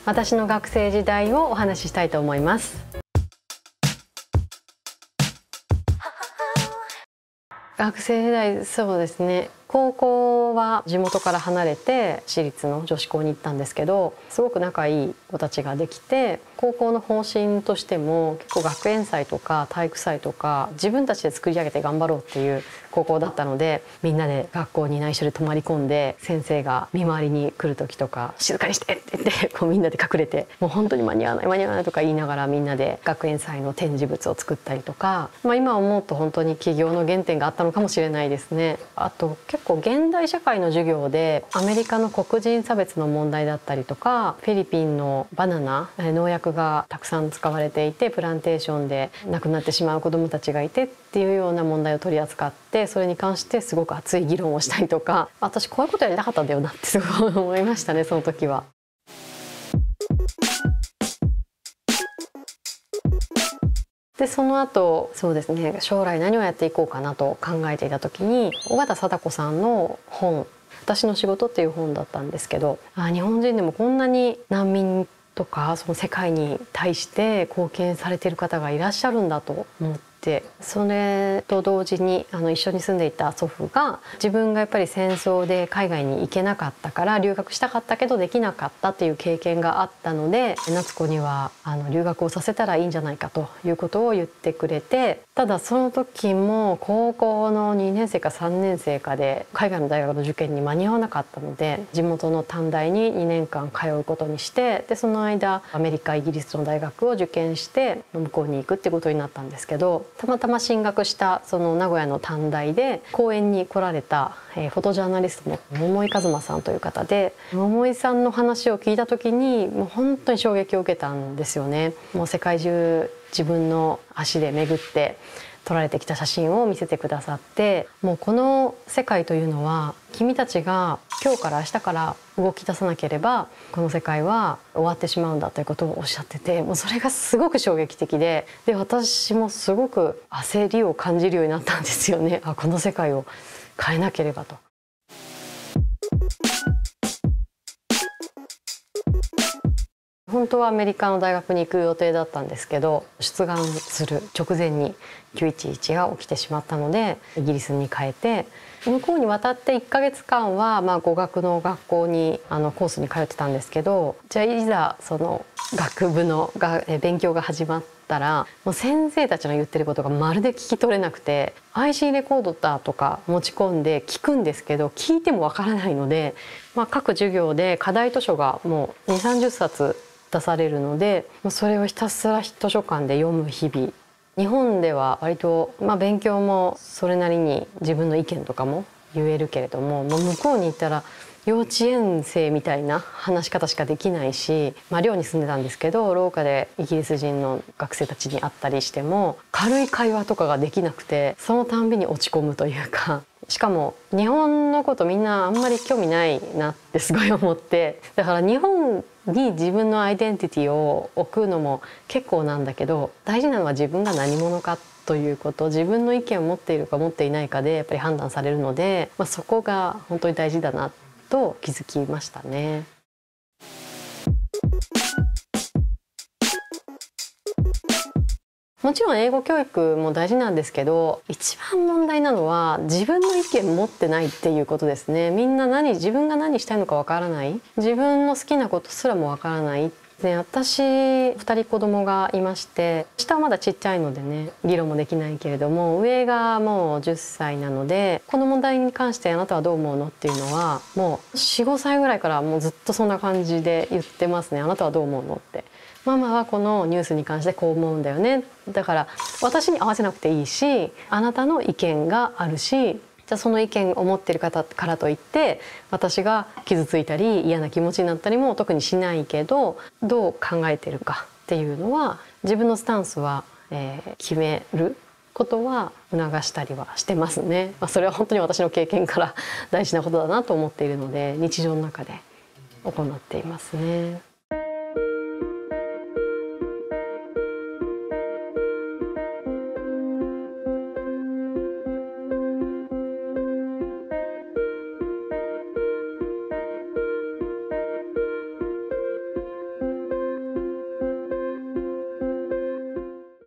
私の学生時代をお話ししたいと思います。学生時代、そうですね、高校は地元から離れて私立の女子校に行ったんですけど、すごく仲いい子たちができて、高校の方針としても結構学園祭とか体育祭とか自分たちで作り上げて頑張ろうっていう高校だったので、みんなで学校に内緒で泊まり込んで、先生が見回りに来る時とか静かにしてって言ってこうみんなで隠れて、もう本当に間に合わない間に合わないとか言いながらみんなで学園祭の展示物を作ったりとか、今思うと本当に起業の原点があったのかもしれないですね。あと結構現代社会の授業でアメリカの黒人差別の問題だったりとか、フィリピンのバナナ農薬がたくさん使われていてプランテーションで亡くなってしまう子どもたちがいてっていうような問題を取り扱って、それに関してすごく熱い議論をしたりとか、私こういうことやりたかったんだよなってすごい思いましたね、その時は。でその後そうですね、将来何をやっていこうかなと考えていた時に、緒方貞子さんの本「私の仕事」っていう本だったんですけど、日本人でもこんなに難民とかその世界に対して貢献されている方がいらっしゃるんだと思って。それと同時に一緒に住んでいた祖父が、自分がやっぱり戦争で海外に行けなかったから留学したかったけどできなかったっていう経験があったので、夏子には留学をさせたらいいんじゃないかということを言ってくれて、ただその時も高校の2年生か3年生かで海外の大学の受験に間に合わなかったので、地元の短大に2年間通うことにして、でその間アメリカイギリスの大学を受験して向こうに行くってことになったんですけど、たまたま進学したその名古屋の短大で講演に来られたフォトジャーナリストの桃井一馬さんという方で、桃井さんの話を聞いた時にもう本当に衝撃を受けたんですよね。もう世界中自分の足で巡って撮られてきた写真を見せてくださって、もうこの世界というのは君たちが今日から明日から動き出さなければこの世界は終わってしまうんだということをおっしゃってて、もうそれがすごく衝撃的で、私もすごく焦りを感じるようになったんですよね。この世界を変えなければと。本当はアメリカの大学に行く予定だったんですけど、出願する直前に9.11が起きてしまったのでイギリスに変えて、向こうに渡って1ヶ月間は語学の学校にコースに通ってたんですけど、じゃあいざその学部の勉強が始まったら、もう先生たちの言ってることがまるで聞き取れなくて、 IC レコードだとか持ち込んで聞くんですけど聞いてもわからないので、各授業で課題図書がもう2、30冊出されるので、それをひたすら図書館で読む日々。日本では割と、勉強もそれなりに自分の意見とかも言えるけれども、向こうに行ったら幼稚園生みたいな話し方しかできないし、寮に住んでたんですけど廊下でイギリス人の学生たちに会ったりしても軽い会話とかができなくて、そのたんびに落ち込むというか、しかも日本のことみんなあんまり興味ないなってすごい思って、だから日本に自分のアイデンティティを置くのも結構なんだけど、大事なのは自分が何者かということ、自分の意見を持っているか持っていないかでやっぱり判断されるので、そこが本当に大事だなと気づきましたね。もちろん英語教育も大事なんですけど、一番問題なのは自分の意見持ってないっていうことですね。みんな自分が何したいのかわからない、自分の好きなことすらもわからない。私2人子供がいまして、下はまだちっちゃいのでね議論もできないけれども、上がもう10歳なので、この問題に関してあなたはどう思うのっていうのはもう4、5歳ぐらいからもうずっとそんな感じで言ってますね。あなたはどう思うのって。ママはこのニュースに関してこう思うんだよね。だから私に合わせなくていいし、あなたの意見があるし、じゃあその意見を持ってる方からといって私が傷ついたり嫌な気持ちになったりも特にしないけど、どう考えてるかっていうのは自分のスタンスは、決めることは促したりはしてますね。それは本当に私の経験から大事なことだなと思っているので、日常の中で行っていますね。